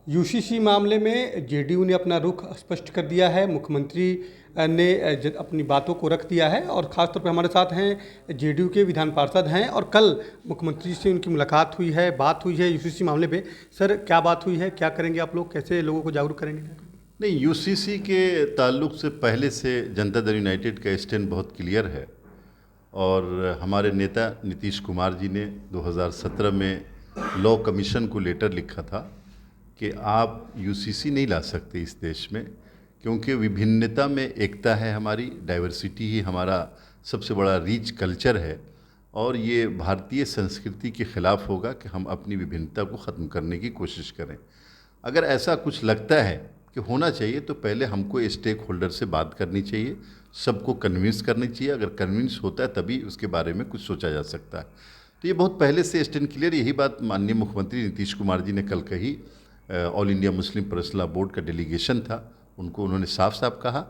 UCC मामले में JDU ने अपना रुख स्पष्ट कर दिया है। मुख्यमंत्री ने अपनी बातों को रख दिया है और ख़ास तौर पे हमारे साथ हैं जेडीयू के विधान पार्षद हैं और कल मुख्यमंत्री से उनकी मुलाकात हुई है, बात हुई है यूसीसी मामले पे। सर, क्या बात हुई है, क्या करेंगे आप लोग, कैसे लोगों को जागरूक करेंगे? नहीं, यूसीसी के ताल्लुक से पहले से जनता दल यूनाइटेड का स्टैंड बहुत क्लियर है और हमारे नेता नीतीश कुमार जी ने 2017 में लॉ कमीशन को लेटर लिखा था कि आप यूसीसी नहीं ला सकते इस देश में, क्योंकि विभिन्नता में एकता है। हमारी डाइवर्सिटी ही हमारा सबसे बड़ा रिच कल्चर है और ये भारतीय संस्कृति के ख़िलाफ़ होगा कि हम अपनी विभिन्नता को ख़त्म करने की कोशिश करें। अगर ऐसा कुछ लगता है कि होना चाहिए तो पहले हमको स्टेक होल्डर से बात करनी चाहिए, सबको कन्विंस करनी चाहिए। अगर कन्विंस होता है तभी उसके बारे में कुछ सोचा जा सकता है। तो ये बहुत पहले से स्टैंड क्लियर, यही बात माननीय मुख्यमंत्री नीतीश कुमार जी ने कल कही। All India Muslim personal law board का डेलीगेशन था, उनको उन्होंने साफ साफ कहा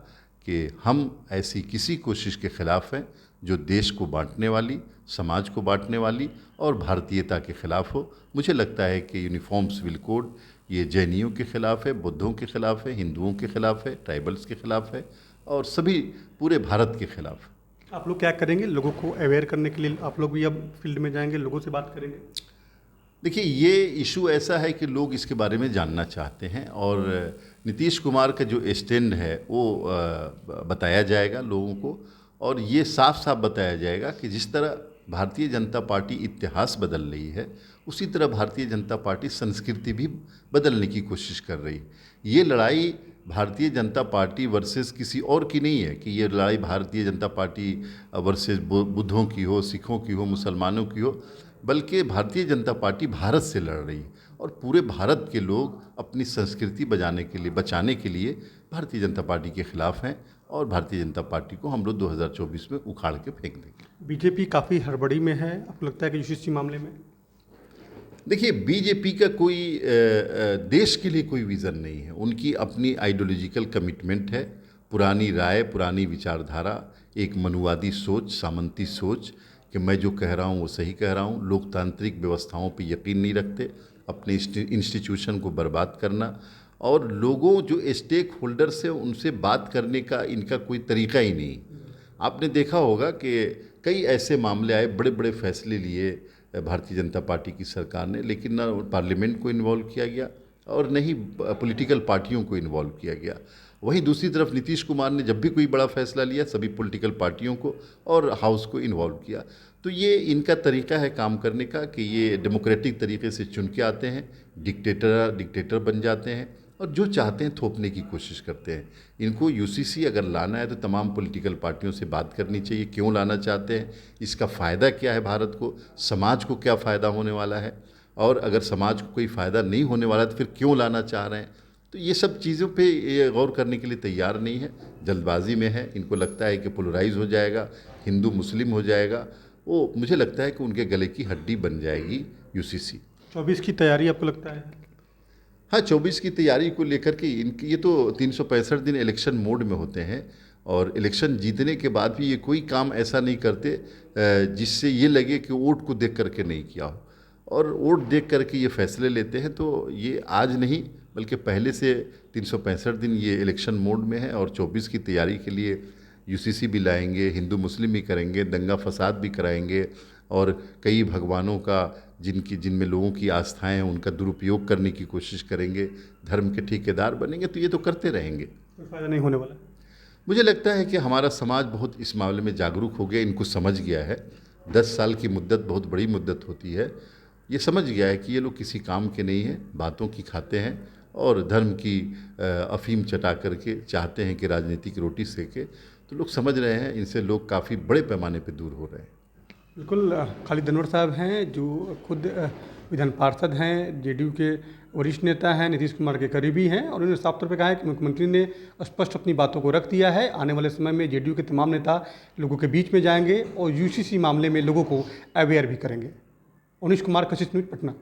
कि हम ऐसी किसी कोशिश के ख़िलाफ़ हैं जो देश को बांटने वाली, समाज को बांटने वाली और भारतीयता के ख़िलाफ़ हो। मुझे लगता है कि यूनिफॉर्म सिविल कोड ये जैनियों के ख़िलाफ़ है, बुद्धों के ख़िलाफ़ है, हिंदुओं के ख़िलाफ़ है, ट्राइबल्स के ख़िलाफ़ है और सभी पूरे भारत के ख़िलाफ़। आप लोग क्या करेंगे लोगों को अवेयर करने के लिए? आप लोग भी अब फील्ड में जाएंगे, लोगों से बात करेंगे? देखिए, ये इशू ऐसा है कि लोग इसके बारे में जानना चाहते हैं और नीतीश कुमार का जो स्टैंड है वो बताया जाएगा लोगों को और ये साफ साफ बताया जाएगा कि जिस तरह भारतीय जनता पार्टी इतिहास बदल रही है, उसी तरह भारतीय जनता पार्टी संस्कृति भी बदलने की कोशिश कर रही है। ये लड़ाई भारतीय जनता पार्टी वर्सेस किसी और की नहीं है कि ये लड़ाई भारतीय जनता पार्टी वर्सेस बुद्धों की हो, सिखों की हो, मुसलमानों की हो, बल्कि भारतीय जनता पार्टी भारत से लड़ रही है और पूरे भारत के लोग अपनी संस्कृति बचाने के लिए भारतीय जनता पार्टी के ख़िलाफ़ हैं और भारतीय जनता पार्टी को हम लोग 2024 में उखाड़ के फेंक देंगे। बीजेपी काफ़ी हड़बड़ी में है, आपको लगता है कि यूसीसी मामले में? देखिए, बीजेपी का कोई देश के लिए कोई विज़न नहीं है। उनकी अपनी आइडियोलॉजिकल कमिटमेंट है, पुरानी राय, पुरानी विचारधारा, एक मनुवादी सोच, सामंती सोच कि मैं जो कह रहा हूँ वो सही कह रहा हूँ। लोकतांत्रिक व्यवस्थाओं पे यकीन नहीं रखते, अपने इंस्टीट्यूशन को बर्बाद करना और लोगों जो स्टेक होल्डर्स हैं उनसे बात करने का इनका कोई तरीका ही नहीं। आपने देखा होगा कि कई ऐसे मामले आए, बड़े बड़े फैसले लिए भारतीय जनता पार्टी की सरकार ने, लेकिन ना पार्लियामेंट को इन्वॉल्व किया गया और न ही पॉलिटिकल पार्टियों को इन्वॉल्व किया गया। वहीं दूसरी तरफ नीतीश कुमार ने जब भी कोई बड़ा फैसला लिया सभी पॉलिटिकल पार्टियों को और हाउस को इन्वॉल्व किया। तो ये इनका तरीका है काम करने का कि ये डेमोक्रेटिक तरीके से चुन के आते हैं, डिक्टेटर बन जाते हैं और जो चाहते हैं थोपने की कोशिश करते हैं। इनको यूसीसी अगर लाना है तो तमाम पॉलिटिकल पार्टियों से बात करनी चाहिए, क्यों लाना चाहते हैं, इसका फ़ायदा क्या है, भारत को, समाज को क्या फ़ायदा होने वाला है और अगर समाज को कोई फ़ायदा नहीं होने वाला तो फिर क्यों लाना चाह रहे हैं। तो ये सब चीज़ों पे ये गौर करने के लिए तैयार नहीं है, जल्दबाजी में है। इनको लगता है कि पोलराइज हो जाएगा, हिंदू मुस्लिम हो जाएगा, वो मुझे लगता है कि उनके गले की हड्डी बन जाएगी यूसीसी। 24 की तैयारी आपको लगता है? हाँ, 24 की तैयारी को लेकर के इनकी ये तो 365 दिन इलेक्शन मोड में होते हैं और इलेक्शन जीतने के बाद भी ये कोई काम ऐसा नहीं करते जिससे ये लगे कि वोट को देख करके नहीं किया हो और वोट देख करके ये फैसले लेते हैं। तो ये आज नहीं बल्कि पहले से 365 दिन ये इलेक्शन मोड में है और 24 की तैयारी के लिए यूसीसी भी लाएंगे, हिंदू मुस्लिम भी करेंगे, दंगा फसाद भी कराएंगे और कई भगवानों का जिनमें लोगों की आस्थाएं हैं उनका दुरुपयोग करने की कोशिश करेंगे, धर्म के ठेकेदार बनेंगे। तो ये तो करते रहेंगे, कोई फ़ायदा नहीं होने वाला। मुझे लगता है कि हमारा समाज बहुत इस मामले में जागरूक हो गया, इनको समझ गया है। 10 साल की मुद्दत बहुत बड़ी मुद्दत होती है। ये समझ गया है कि ये लोग किसी काम के नहीं हैं, बातों की खाते हैं और धर्म की अफीम चटा करके चाहते हैं कि राजनीतिक रोटी सेके। तो लोग समझ रहे हैं, इनसे लोग काफ़ी बड़े पैमाने पर दूर हो रहे हैं। बिल्कुल, खालिद अनवर साहब हैं जो खुद विधान पार्षद हैं, जेडीयू के वरिष्ठ नेता हैं, नीतीश कुमार के करीबी हैं और उन्होंने साफ तौर पे कहा है कि मुख्यमंत्री ने स्पष्ट अपनी बातों को रख दिया है। आने वाले समय में जेडीयू के तमाम नेता लोगों के बीच में जाएंगे और यूसीसी मामले में लोगों को अवेयर भी करेंगे। उनीश कुमार, कशिश न्यूज़, पटना।